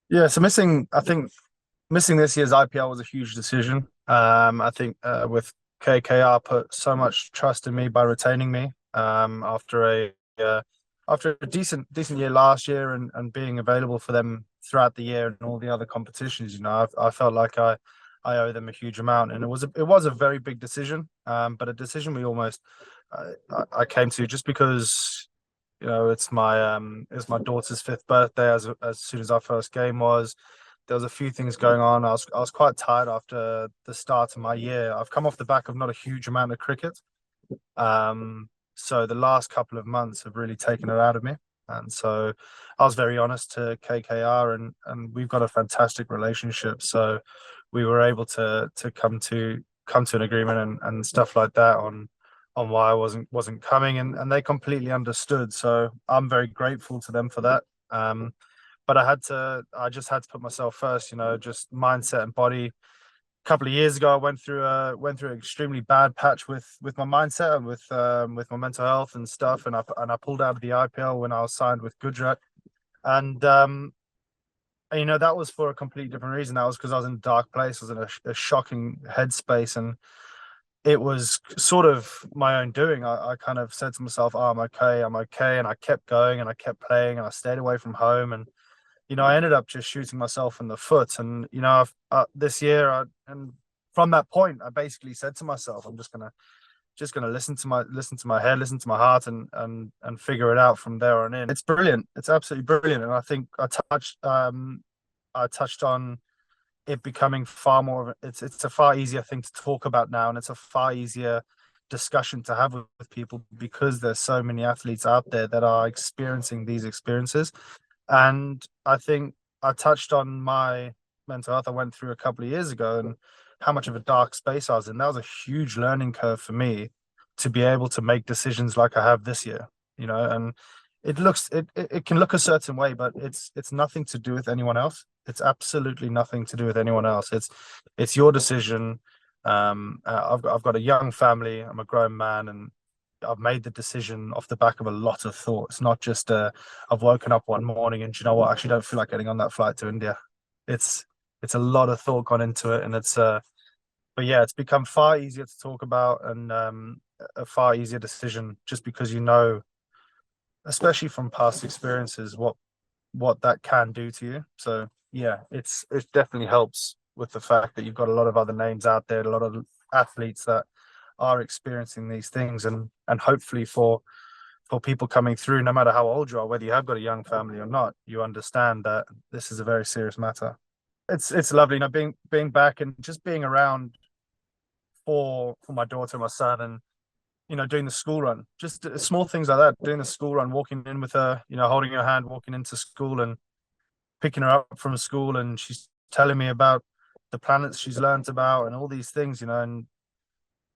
Yeah, so I think missing this year's IPL was a huge decision. I think with KKR put so much trust in me by retaining me uh, after a decent year last year and being available for them throughout the year and all the other competitions. I felt like I owe them a huge amount, and it was a very big decision, but a decision we almost I came to just because it's my daughter's fifth birthday. As soon as our first game was, there was a few things going on. I was quite tired after the start of my year. I've come off the back of not a huge amount of cricket, so the last couple of months have really taken it out of me. And so I was very honest to KKR, and we've got a fantastic relationship. So we were able to come to an agreement and stuff like that on why I wasn't coming, and they completely understood. So I'm very grateful to them for that. But I just had to put myself first, just mindset and body. A couple of years ago, I went through an extremely bad patch with my mindset and with my mental health and stuff, and I pulled out of the IPL when I was signed with Gujarat, and that was for a completely different reason. That was because I was in a dark place, I was in a shocking headspace, and it was sort of my own doing. I kind of said to myself, "Oh, I'm okay," and I kept going and I kept playing and I stayed away from home, and I ended up just shooting myself in the foot. And this year, and from that point, I basically said to myself, I'm just gonna listen to my head, listen to my heart, and figure it out from there on in. It's brilliant. It's absolutely brilliant. And I think I touched on it becoming far more. It's a far easier thing to talk about now, and it's a far easier discussion to have with people because there's so many athletes out there that are experiencing these experiences. And I think I touched on my mental health I went through a couple of years ago and how much of a dark space I was in. That was a huge learning curve for me to be able to make decisions like I have this year, and it can look a certain way, but it's nothing to do with anyone else. It's absolutely nothing to do with anyone else. It's your decision. I've got a young family. I'm a grown man, and I've made the decision off the back of a lot of thought. It's not just I've woken up one morning and you know what, I actually don't feel like getting on that flight to India. It's it's a lot of thought gone into it, and but yeah, it's become far easier to talk about and a far easier decision just because especially from past experiences, what that can do to you. So yeah, it definitely helps with the fact that you've got a lot of other names out there, a lot of athletes that are experiencing these things, and hopefully for people coming through, no matter how old you are, whether you have got a young family or not, you understand that this is a very serious matter. It's lovely, being back and just being around for my daughter and my son, and doing the school run, just small things like that, doing the school run, walking in with her, holding her hand, walking into school and picking her up from school, and she's telling me about the planets she's learned about and all these things, and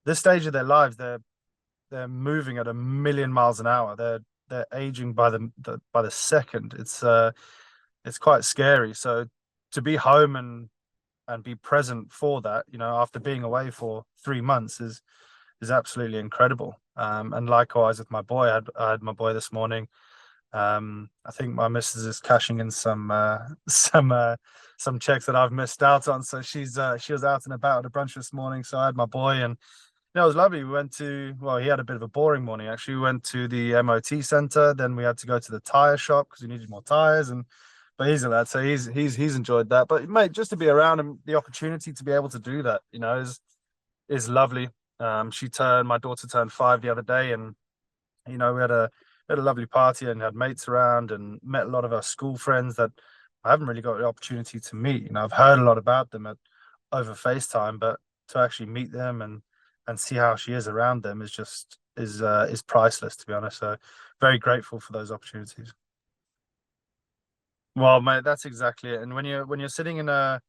this stage of their lives, they're moving at a million miles an hour. They're aging by by the second. It's quite scary. So to be home and be present for that, after being away for 3 months is absolutely incredible. And likewise with my boy, I had my boy this morning. I think my missus is cashing in some checks that I've missed out on. So she was out and about at a brunch this morning. So I had my boy, and it was lovely. Well, he had a bit of a boring morning actually. We went to the MOT center, then we had to go to the tire shop because we needed more tires, and but he's a lad, so he's enjoyed that. But mate, just to be around him, the opportunity to be able to do that, is lovely. My daughter turned 5 the other day, and we had a lovely party and had mates around and met a lot of our school friends that I haven't really got the opportunity to meet. I've heard a lot about them over FaceTime, but to actually meet them and see how she is around them is priceless, to be honest. So very grateful for those opportunities. Well, mate, that's exactly it. And when you're sitting in a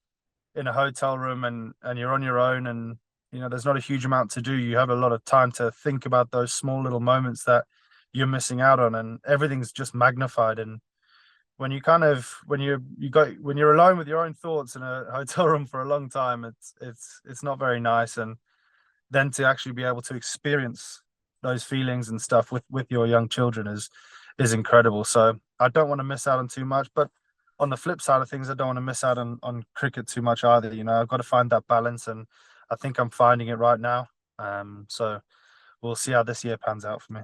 hotel room and you're on your own, and there's not a huge amount to do, you have a lot of time to think about those small little moments that you're missing out on, and everything's just magnified. And when you kind of when you're alone with your own thoughts in a hotel room for a long time, it's not very nice. And then to actually be able to experience those feelings and stuff with your young children is incredible. So I don't want to miss out on too much, but on the flip side of things, I don't want to miss out on cricket too much either. I've got to find that balance, and I think I'm finding it right now. So we'll see how this year pans out for me.